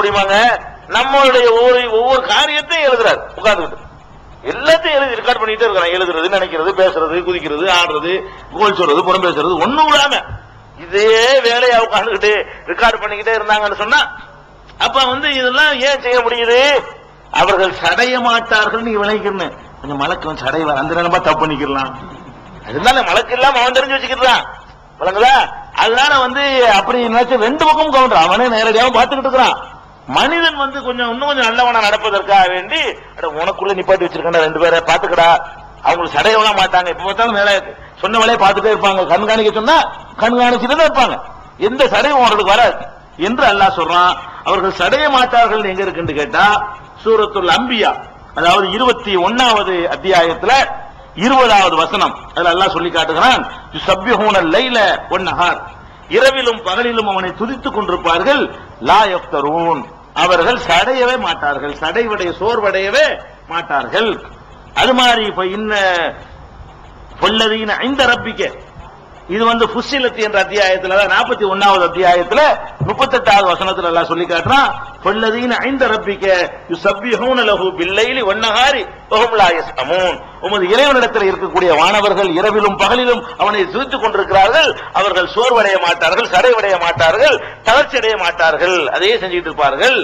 முடியுமாங்க? நம்மளுடைய ஒவ்வொரு காரியத்தையும் எழுதுறாரு உட்கார்ந்துட்டு, எல்லாத்தையும் எழுதி ரெக்கார்ட் பண்ணிட்டே இருக்கிறான். எழுதுறது, நினைக்கிறது, பேசுறது, குதிக்கிறது, ஆடுறது, கோல் சொல்றது, புறம் பேசுறது, ஒண்ணும் விடாம இதே வேலையா உட்கார்ந்துகிட்டு ரெக்கார்ட் பண்ணிக்கிட்டே இருந்தாங்கன்னு சொன்னா, அப்ப இதெல்லாம் ஏன் செய்ய முடியுது? அவர்கள் சடைய மாட்டார்கள். நீங்க விளைக்கணும் கொஞ்சம் மலக்கு சடை அந்த நிலைமை தப்பு பண்ணிக்கலாம். அதனால மலக்கு இல்லாம அவன் தெரிஞ்சு வச்சுக்கிறான், விளங்குதா? அதனால அப்படி நினைச்சு ரெண்டு பக்கம் கவுண்டர் அவனே நேரடியாக பார்த்துக்கிட்டு இருக்கிறான். மனிதன் கொஞ்சம் இன்னும் கொஞ்சம் நல்லவனா நடப்பதற்காக வேண்டி உனக்குள்ள நிப்பாட்டி வச்சிருக்கா ரெண்டு பேரை பாத்துக்கடா, அவங்களுக்கு சடையவெல்லாம் மாட்டாங்க. இப்ப பார்த்தாலும் வேலை சொன்ன வேலையை பார்த்துட்டே இருப்பாங்க. கண்காணிக்க சொன்னா கண்காணிச்சுட்டு தான் இருப்பாங்க, எந்த சடையும் அவர்களுக்கு வராது என்று அல்லாஹ் சொல்றான். அவர்கள் சடைய மாட்டார்கள் எங்க இருக்குன்னு கேட்டா சூரத்துல் அம்பியா, அதாவது 21வது அத்தியாயத்துல 20வது வசனம். அதுல அல்லாஹ் சொல்லி காட்டுகிறான், யுஸப்பிஹூனல் லைல வன்னஹார், இரவிலும் பகலிலும் அவனை துதித்துக் கொண்டிருப்பார்கள். லா யஃப்தரூன், அவர்கள் சடையவே மாட்டார்கள், சடைவடைய சோர்வடையவே மாட்டார்கள். அது மாதிரி இப்ப பொல்லதீன இந்த ரப்பிக்க, இது ஃபுஸ்ஸிலத் என்ற அத்தியாயத்துல 41வது அத்தியாயத்துல 38வது வசனத்துல எல்லாம் சொல்லி காட்டுறான். பொல்லதீன இந்த ரப்பிக்க யுஸப்பிஹூன லஹு பில்லைலி வன்னஹாரி வஹும் லா யஸ்அமூன், உமது இறைவனிடத்தில் இருக்கக்கூடிய வானவர்கள் இரவிலும் பகலிலும் அவனை துதித்துக் கொண்டிருக்கிறார்கள், அவர்கள் சோர்வடைய மாட்டார்கள், சடைவடைய மாட்டார்கள், தளர்ச்சி அடைய மாட்டார்கள், அதையே செஞ்சுட்டு இருப்பார்கள்.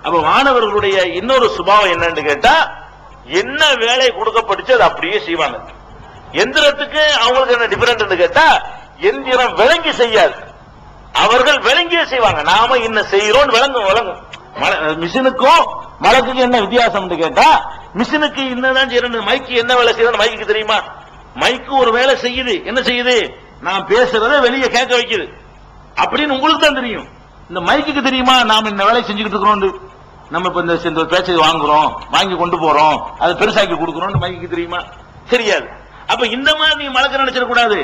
அப்ப வானவர்களுடைய இன்னொரு சுபாவம் என்னன்னு கேட்டா, என்ன வேலை கொடுக்கப்பட்டுச்சு அது அப்படியே செய்வாங்க. எந்திரத்துக்கு அவங்களுக்கு என்ன டிஃபரெண்ட் கேட்டா, எந்திரம் விளங்கி செய்யாது, அவர்கள் விளங்கியே செய்வாங்க. நாம என்ன செய்யறோம் விளங்கும். மிஷினுக்கும் மலக்குக்கு என்ன வித்தியாசம் கேட்டா, மிஷினுக்கு என்னதான் செய்யணும், மைக்கு என்ன வேலை செய்யணும் மைக்கு தெரியுமா? மைக்கு ஒரு வேலை செய்யுது, என்ன செய்யுது? நான் பேசுறத வெளியே கேட்க வைக்குது அப்படின்னு உங்களுக்கு தான் தெரியும். இந்த மைக்கு தெரியுமா நாம இந்த வேலை செஞ்சுக்கிட்டு இருக்கிறோம், நம்ம இப்ப இந்த பேச்சை வாங்குறோம், வாங்கி கொண்டு போறோம், அதை பெருசாக்கி கொடுக்கிறோம், மைக்கு தெரியுமா? தெரியாது. அப்ப இந்த மாதிரி நீங்க மலக்கு நினைச்சிடக்கூடாது.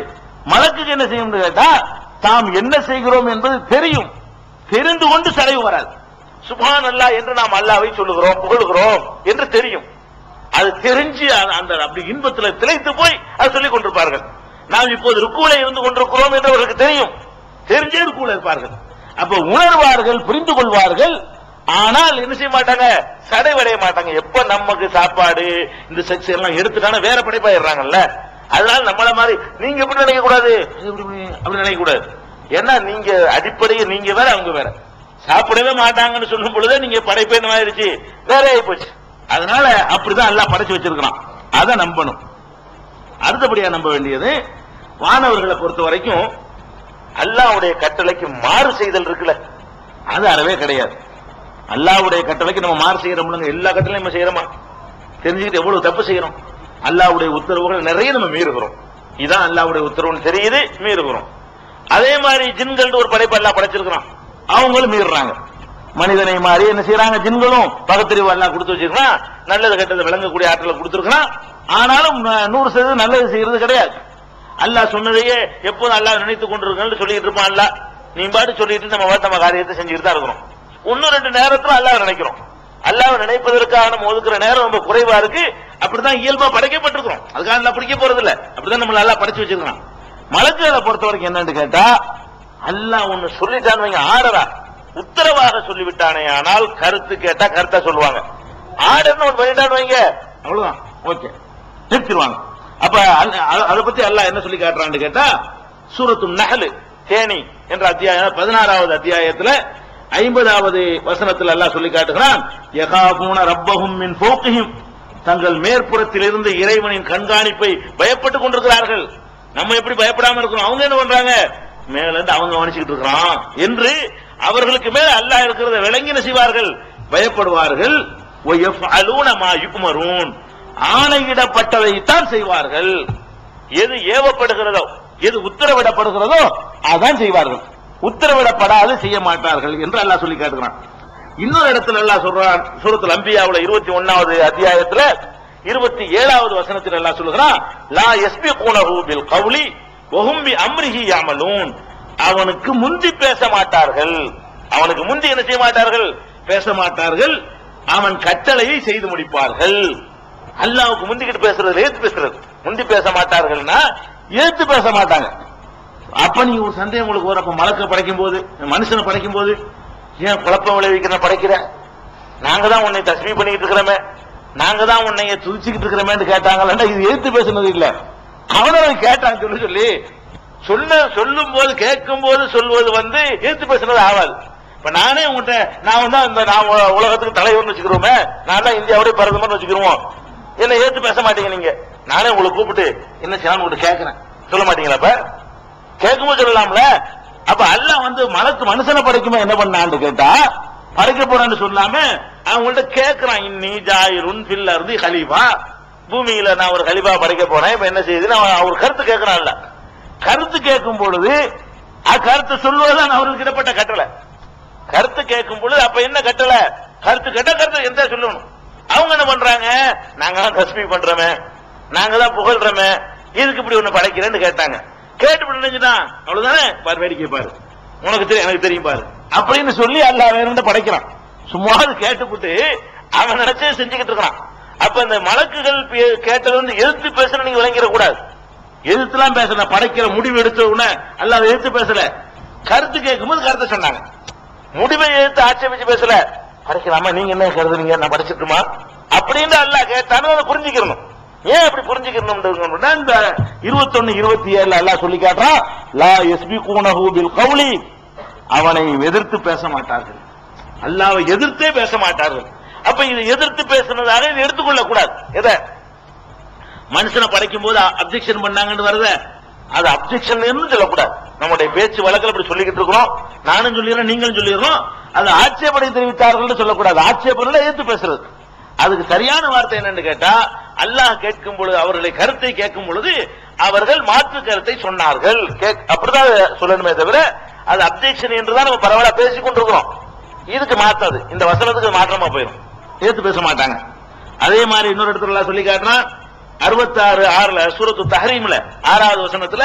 மலக்குக்கு என்ன செய்யும் கேட்டா, தாம் என்ன செய்கிறோம் என்பது தெரியும், தெரிந்து கொண்டு சடைவு வராது. சுப்ஹான் அல்லாஹ் என்று நாம் அல்லாஹ்வை சொல்லுகிறோம், புகழுகிறோம் என்று தெரியும். அது தெரிஞ்சு அந்த அப்படி இன்பத்தில் திளைத்து போய் அதை சொல்லிக் கொண்டிருப்பார்கள். நாம் இப்போது ருக்குவிலே இருந்து கொண்டிருக்கிறோம் என்று அவர்களுக்கு தெரியும், தெரிஞ்சே ருக்குவிலே இருப்பார்கள். அப்ப உணர்வார்கள், புரிந்து கொள்வார்கள். ஆனால் என்ன செய்ய மாட்டாங்க, சடைவடைய மாட்டாங்க. எப்ப நமக்கு சாப்பாடு இந்த செக்ஸ் எல்லாம் எடுத்துட்டான வேற படைப்பாயிடுறாங்கல்ல, அதனால நம்மள மாதிரி நீங்க எப்படி நினைக்க கூடாது, அப்படி நினைக்க கூடாது. ஏன்னா நீங்க அடிப்படையில் நீங்க வேற அவங்க வேற, சாப்பிடவே மாட்டாங்கன்னு சொல்லும் பொழுது நீங்க படைப்பே ஆயிடுச்சு, வேற ஆகி போச்சு. அதனால அப்படிதான் எல்லாம் படைச்சு வச்சிருக்கிறான், அதை நம்பணும். அடுத்தபடியா நம்ப வேண்டியது, வானவர்களை பொறுத்த வரைக்கும் அல்லாஹ்வுடைய கட்டளைக்கு மாறு செய்தல் இருக்குல்ல, அது அறவே கிடையாது. அல்லாஹ்வுடைய கட்டளைக்கு நம்ம மாறு செய்யறோம், எல்லா கட்டளையும் நம்ம செய்யறோமா? தெரிஞ்சுக்கிட்டு எவ்வளவு தப்பு செய்யறோம். அல்லாஹ்வுடைய உத்தரவுகள் நிறைய நம்ம மீறுகிறோம். இதான் அல்லாஹ்வுடைய உத்தரவுன்னு தெரியுது, மீறுகிறோம். அதே மாதிரி ஜின்கள் ஒரு படைப்பு அல்லாஹ் படைச்சிருக்கிறான், அவங்களும் மீறுறாங்க. மனிதனை மாதிரி என்ன செய்யறாங்க, ஜின்களும் பகுத்தறிவு அல்லாஹ் கொடுத்து வச்சிருக்கான், நல்லது கெட்டது விளங்கக்கூடிய ஆற்றலை கொடுத்திருக்கிறான். ஆனாலும் 100% நல்லது செய்யறது கிடையாது. அல்லாஹ் சொன்னதையே எப்போதும் அல்லாஹ் நினைத்துக் கொண்டிருக்கன்னு சொல்லிட்டு இருப்பான். அல்லாஹ் நீ பாட்டு சொல்லிட்டு நம்ம காரியத்தை செஞ்சுட்டு தான் இருக்கிறோம். இன்னும் 2 நேரத்துல அல்லாஹ் நினைக்கிறோம். அல்லாஹ் நினைப்பதற்காக நம்ம ஒதுக்குற நேரம் ரொம்ப குறைவா இருக்கு. அப்படிதான் இயல்பா படைக்கப்பட்டிருக்கிறோம், அதுக்காக அல்லாஹ் பிடிக்க போறது இல்ல. அப்படிதான் நம்ம அல்லாஹ் படைச்சு வச்சிருக்கான். மலக்குகளை பொறுத்த வரைக்கும் என்னன்னு கேட்டா, அல்லாஹ் ஒன்னு சொல்லிட்டான்னு வைங்க, ஆர்டரா உத்தரவாக சொல்லிவிட்டானே, ஆனால் கருத்து கேட்டா கருத்தா சொல்லுவாங்க. ஆர்டர்னு ஒன்று பண்ணிட்டான்னு வைங்க, அவ்வளவுதான், ஓகே நிறுத்திடுவாங்க. அப்ப அதை பத்தி அல்லாஹ் என்ன சொல்லி காட்டுறான்னு கேட்டா, சூரத்துன் நஹ்ல் தேனி என்ற அத்தியாயம் 16வது அத்தியாயத்துல 50வது வசனத்தில் அல்லாஹ் சொல்லி காட்டுகிறான், யகாஃபூன ரப்பஹும் மின் ஃபௌகிஹிம், தங்கள் மேற்புறத்தில் இருந்து இறைவனின் கண்காணிப்பை பயப்பட்டுக் கொண்டிருக்கிறார்கள். நம்ம எப்படி பயப்படாம இருக்கிறோம், அவங்க என்ன பண்றாங்க, மேல இருந்து அவங்க கவனிச்சுக்கிட்டு இருக்கிறான் என்று அவர்களுக்கு மேல அல்லாஹ் இருக்கிறத விளங்கி செய்வார்கள், பயப்படுவார்கள். வயஃபஅலூன மா யுக்மரூன், ஆணையிடப்பட்டதைத்தான் செய்வார்கள். எது ஏவப்படுகிறதோ, எது உத்தரவிடப்படுகிறதோ அதான் செய்வார்கள், உத்தரவிடப்படாது செய்ய மாட்டார்கள் என்று அல்லாஹ் சொல்லி காட்டுகிறான். இன்னொரு இடத்துல அல்லாஹ் சொல்றான், சூரத்துல் அன்பியாவுல 21வது அத்தியாயத்துல 27வது வசனத்தில் அல்லாஹ் சொல்லுகிறான், லா யஸ்பிகூனஹு பில் கவ்லி வஹும் பி அம்ரிஹி யஅமலூன், அவனுக்கு முந்தி பேச மாட்டார்கள், அவனுக்கு முந்தி என்ன செய்ய மாட்டார்கள், பேச மாட்டார்கள், அவன் கட்டளையை செய்து முடிப்பார்கள். அல்லாஹ்வுக்கு முந்திக்கிட்டு பேசுறது, ஏத்து பேசுறது, முந்தி பேச மாட்டார்கள்னா ஏத்து பேச மாட்டாங்க. அப்ப நீங்க ஒரு சந்தேகம் உங்களுக்கு வரும், அப்ப மலக்க படைக்கும் போது, மனுஷனை படைக்கும் போது ஏன் குழப்பம் விளைவிக்கிற படைக்கிற? நாங்க தான் உன்னை தஸ்மீ பண்ணிக்கிட்டு இருக்கிறோமே, நாங்க தான் உன்னைய துதிச்சுக்கிட்டு இருக்கிறோமே கேட்டாங்களா? இது எதிர்த்து பேசுனது இல்ல, அவனவன் கேட்டான் சொல்லி சொல்லும் போது கேட்கும் போது சொல்வது எதிர்த்து பேசுனது ஆகாது. இப்ப நானே உங்ககிட்ட நான் உலகத்துக்கு தலைவர்னு வச்சுக்கிறோமே, நான் தான் இந்தியாவுடைய பிரதமர்னு வச்சுக்கிறோம், என்ன ஏத்து பேச மாட்டீங்க நீங்க. நானே உங்களை கூப்பிட்டு என்ன செய்யலாம் உங்கள்கிட்ட கேட்கிறேன், சொல்ல மாட்டீங்களா? அப்ப கேட்கும்போது சொல்லலாம்ல. அப்ப அல்லாஹ் மனுஷனை படைக்குமா என்ன பண்ணான்னு கேட்டா, படைக்க போறான்னு சொல்லாம அவங்கள்ட்ட கேட்கிறான். இன்னி ஜாயிருன் ஃபில் அர்தி கலீஃபா, பூமியில நான் ஒரு கலீஃபா படைக்க போறேன், இப்ப என்ன செய்யுதுன்னு அவர் கருத்து கேட்கிறான்ல. கருத்து கேட்கும் பொழுது கருத்து சொல்வதுதான் அவர்களுக்கு இடப்பட்ட கட்டளை. கருத்து கேட்கும் பொழுது அப்ப என்ன கட்டளை? கருத்து கேட்ட கருத்து எந்த சொல்லணும். அவங்க என்ன பண்றாங்க, நாங்க தான் தஸ்பீஹ் பண்றோமே, நாங்க தான் புகழ்றோமே, இதுக்கு இப்படி ஒண்ணு படைக்கிறேன்னு கேட்டாங்க. கேட்டு நினைச்சுட்டான், அவ்வளவுதானே, பாரு வேடிக்கை பாரு, உனக்கு தெரியும் எனக்கு தெரியும் பாரு அப்படின்னு சொல்லி அல்லாஹ் வேற படைக்கிறான். சும்மா கேட்டுவிட்டு அவன் நினைச்சே செஞ்சுக்கிட்டு இருக்கான். அப்ப இந்த மலக்குகள் கேட்டது எதிர்த்து பேசணும் நீங்க விளங்கிட கூடாது. எதிர்த்துலாம் பேசல, படைக்கிற முடிவு எடுத்த உடனே அல்லாஹ் எதிர்த்து பேசல. கருத்து கேட்கும்போது கருத்தை சொன்னாங்க. முடிவை எதிர்த்து ஆட்சேபிச்சு பேசல. படைக்கலாமா, நீங்க என்ன கருதுறீங்க, நான் படிச்சுட்டுமா அப்படின்னு அல்லாஹ் கேட்டாலும் அதை புரிஞ்சுக்கணும். ஏன் அப்படி புரிஞ்சுக்கணும்? இந்த 21, 27 அல்லாஹ் சொல்லி காட்டுறான், லா யஸ்பிகூனஹு பில் கௌலி, அவனை எதிர்த்து பேச மாட்டார்கள், அல்லாஹ்வை எதிர்த்தே பேச மாட்டார்கள். அப்ப இதை எதிர்த்து பேசுனதாக இதை எடுத்துக்கொள்ள கூடாது. எதை மனுஷனை படைக்கும் போது அப்ஜெக்ஷன் பண்ணாங்கன்னு வருத, அது அப்ஜெக்ஷன் சொல்லக்கூடாது. நம்முடைய பேச்சு வழக்கில் அப்படி சொல்லிக்கிட்டு இருக்கிறோம், நானும் சொல்லிடுறேன் நீங்களும் சொல்லிடுறோம், அது ஆட்சேபனை தெரிவித்தார்கள் சொல்லக்கூடாது. ஆட்சேபனை எதிர்த்து பேசுறது. அதுக்கு சரியான வார்த்தை என்னன்னு கேட்டா, அல்லாஹ் கேட்கும் பொழுது அவர்களை கருத்தை கேட்கும் பொழுது அவர்கள் மாற்று கருத்தை சொன்னார்கள், அப்படிதான் சொல்லணுமே தவிர அது அப்ஜெக்ஷன் என்றுதான் நம்ம பரவாயில்ல பேசிக் கொண்டிருக்கிறோம். இதுக்கு மாற்றாது, இந்த வசனத்துக்கு மாற்றமா போயிடும், ஏத்து பேச மாட்டாங்க. அதே மாதிரி இன்னொரு இடத்துல சொல்லி காட்டினான், 66:6 சூரத்து தஹரீம்ல 6வது வசனத்துல,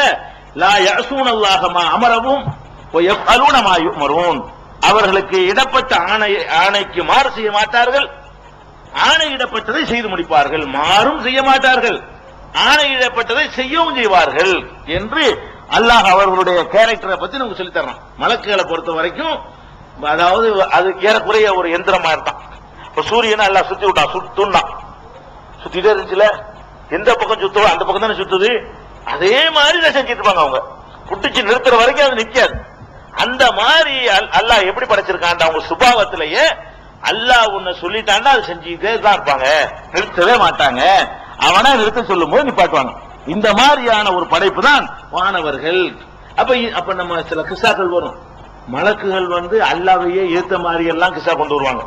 லா யஸூன அல்லாஹ மா அமரஹும் வ யஃஅலூன மா யுமரூன், அவர்களுக்கு இடப்பட்ட ஆணைக்கு மாறு செய்ய மாட்டார்கள், ஆணையிடப்பட்டதை செய்து முடிப்பார்கள், மாறும் செய்ய மாட்டார்கள், ஆணையிடப்பட்டதை செய்யவும் செய்வார்கள் என்று அல்லாஹ் அவர்களுடைய கேரக்டரை பத்தி நமக்கு சொல்லி தர்றான். மலக்குகளை பொறுத்த வரைக்கும் அதாவது அது ஏறக்குறைய ஒரு எந்திரமா இருக்கான். இப்ப சூரியனை எல்லாம் சுத்தி விட்டான், சுத்துனான், சுத்திட்டே இருந்துச்சுல, எந்த பக்கம் சுத்தவோ அந்த பக்கம் தானே சுத்துது, அதே மாதிரி தான் செஞ்சிட்டு இருப்பாங்க. அவங்க புட்டிச்சு நிறுத்துற வரைக்கும் அது நிக்காது. அந்த மாதிரி அல்லாஹ் எப்படி படைச்சிருக்கான், அவங்க சுபாவத்திலேயே அல்லாஹ் உன்னை சொல்லிட்டான்னா அது செஞ்சுட்டே தான் இருப்பாங்க, நிறுத்தவே மாட்டாங்க, அவனா நிறுத்த சொல்லும் போது நிப்பாட்டுவாங்க. இந்த மாதிரியான ஒரு படைப்பு தான் வானவர்கள். அப்ப நம்ம சில கிஸ்ஸாக்கள் வரும், மலக்குகள் அல்லாஹ்வையே ஏத்த மாதிரி எல்லாம் கிஸ்ஸா கொண்டு வருவாங்க,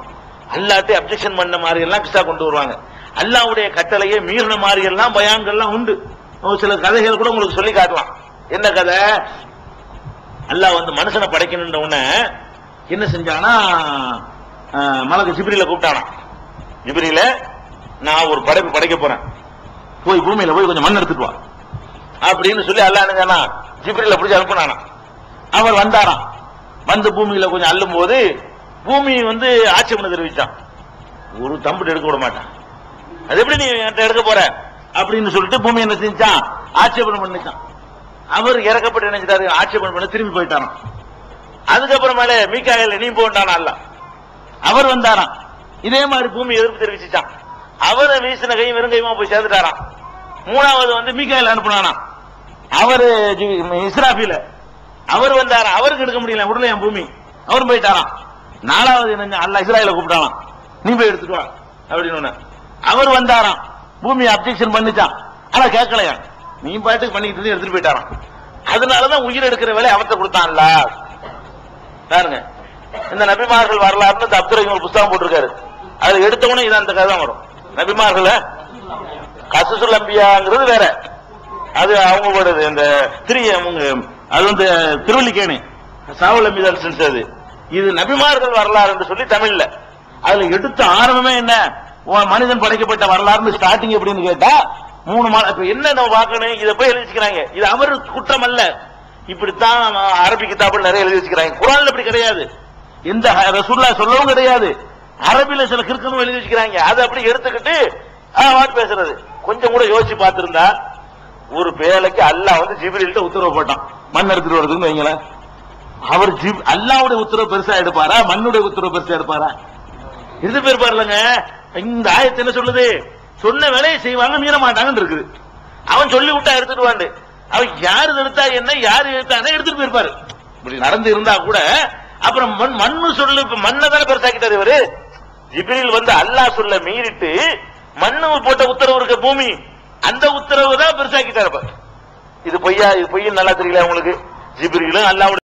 அல்லாஹ்ட்டே அப்ஜெக்ஷன் பண்ண மாதிரி எல்லாம் கிஸ்ஸா கொண்டு வருவாங்க, அல்லாஹ்வுடைய கட்டளையே மீறின மாதிரி எல்லாம் பயான்கள்லாம் உண்டு. சில கதைகள் கூட உங்களுக்கு சொல்லி காட்டலாம். என்ன கதை? அல்லாஹ் மனுஷனை படைக்கணும்ன்ற உடனே என்ன செஞ்சானா, மலக்கு ஜிப்ரீல கூப்பிட்டானா, ஜிப்ரீல நான் ஒரு படைப்பு படைக்க போறேன், போய் பூமியில போய் கொஞ்சம் மண் எடுத்துட்டு வா அப்படின்னு சொல்லி அல்லாஹ் என்ன ஜிப்ரீல பிடிச்சி அனுப்பினானா. அவர் வந்தாராம், வந்து பூமியில கொஞ்சம் அள்ளும் போது பூமி ஆட்சேபனை தெரிவிச்சான், ஒரு தம்பு எடுக்க விட மாட்டான், அது எப்படி நீ எடுக்க போற அப்படின்னு சொல்லிட்டு பூமி என்ன செஞ்சான், ஆட்சேபனை பண்ணிச்சான். அவர் இறக்கப்பட்டு நினைச்சிட்டாரு, ஆட்சேபனை பண்ண திரும்பி போயிட்டாராம். அதுக்கப்புறமேல மீகாயில் நீ போட்டானா அல்ல, அவர் வந்தாராம், இதே மாதிரி பூமி எதிர்ப்பு தெரிவிச்சான், அவரை வீசின கை வெறுங்கையுமா போய் சேர்ந்துட்டாராம். மூணாவது மீகாயில் அனுப்பினானா, அவரு இஸ்ராஃபில அவர் வந்தாராம், அவருக்கு எடுக்க முடியல, உடனே என் பூமி, அவரும் போயிட்டாராம். நாலாவது என்ன அல்லாஹ் இஸ்ராயேல கூப்பிட்டாராம், நீ போய் எடுத்துட்டு வா அப்படின்னு. அவர் வந்தாராம், பூமி அப்ஜெக்ஷன் பண்ணிச்சான், ஆனா கேட்கலையா, நீ பாட்டுக்கு பண்ணிக்கிட்டு எடுத்துட்டு போயிட்டாராம். அதனாலதான் உயிர் எடுக்கிற வேலை அவர்த்த கொடுத்தான்ல. பாருங்க, இந்த நபிமார்கள் வரலாறுன்னு இந்த அப்துல் ரஹீம் ஒரு புத்தகம் போட்டிருக்காரு, அதுல எடுத்தவனே இது அந்த கதை தான் வரும். நபிமார்கள் கசசுல் அம்பியாங்கிறது வேற, அது அவங்களோடது இந்த அது திருவள்ளிக்கேணி சாவுல் அம்பிதான் செஞ்சது. இது நபிமார்கள் வரலாறு என்று சொல்லி தமிழ்ல அதுல எடுத்த ஆரம்பமே என்ன, மனிதன் படைக்கப்பட்ட வரலாறு ஸ்டார்டிங் எப்படின்னு கேட்டா 3 மாதம். இப்ப என்ன நம்ம பார்க்கணும், இதை போய் எழுதி வச்சுக்கிறாங்க, இது அவர் குற்றம் அல்ல, இப்படித்தான் அரபி கிதாபில் நிறைய எழுதி வச்சுக்கிறாங்க. குர்ஆன்ல அப்படி கிடையாது, எந்த ரசூலுல்லாஹ் சொல்லவும் கிடையாது, அரபில சில கிறுக்கனும் எழுதி வச்சுக்கிறாங்க. அதை அப்படி எடுத்துக்கிட்டு வாட் பேசுறது. கொஞ்சம் கூட யோசிச்சு பார்த்திருந்தா, ஒரு வேலைக்கு அல்லாஹ் ஜிப்ரீல்ட்ட உத்தரவு போட்டான், மண் எடுத்துட்டு வருதுன்னு வைங்களேன், அவர் அல்லாவுடைய உத்தரவு பெருசா எடுப்பாரா, மண்ணுடைய உத்தரவு பெருசா எடுப்பாரா? எடுத்து போயிருப்பாருலங்க. இந்த ஆயத்து என்ன சொல்லுது? சொன்ன வேலையை செய்வாங்க, மீற மாட்டாங்கன்னு இருக்குது. அவன் சொல்லி விட்டா எடுத்துட்டு வாண்டு. அவன் யாரு எடுத்தா என்ன, யாரு எடுத்தானே எடுத்துட்டு போயிருப்பாரு. இப்படி நடந்து இருந்தா கூட அப்புறம் மண்ணு சொல்லு, மண்ணை தானே பெருசாக்கிட்டாரு இவரு. ஜிப்ரீல் வந்து அல்லாஹ் சொல்ல மீறிட்டு மண்ணு போட்ட உத்தரவு இருக்க பூமி, அந்த உத்தரவு தான் பெருசாக்கிட்டாரு. இது பொய்யா? இது பொய்ன்னு நல்லா தெரியல உங்களுக்கு. ஜிப்ரீலும் அல்லாஹ்